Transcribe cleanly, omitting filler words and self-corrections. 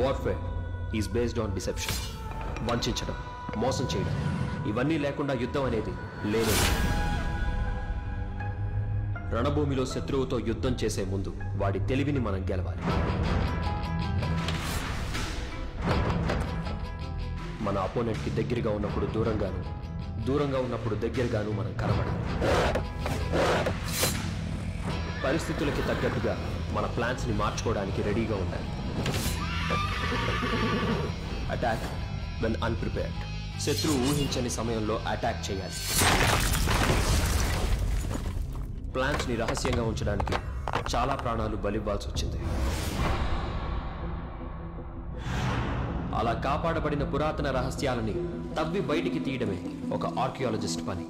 Warfare is based on deception. వంచడం, మోసం చేయడం, ఇవన్నీ లేకుండా యుద్ధం అనేది లేదు. రణభూమిలో శత్రువుతో యుద్ధం చేసే ముందు వాడి తెలివిని మనం గెలవాలి. మన అపోనెంట్కి దగ్గరగా ఉన్నప్పుడు దూరంగాను, దూరంగా ఉన్నప్పుడు దగ్గరగాను మనం కనబడాలి. పరిస్థితులకి తగ్గట్టుగా మన ప్లాన్స్ని మార్చుకోవడానికి రెడీగా ఉండాలి. Attack when unprepared. శత్రువు ఊహించని సమయంలో అటాక్ చేయాలి. ప్లాన్స్ని రహస్యంగా ఉంచడానికి చాలా ప్రాణాలు బలివ్వాల్సి వచ్చింది. అలా కాపాడబడిన పురాతన రహస్యాలని తవ్వి బయటికి తీయడమే ఒక ఆర్కియాలజిస్ట్ పని.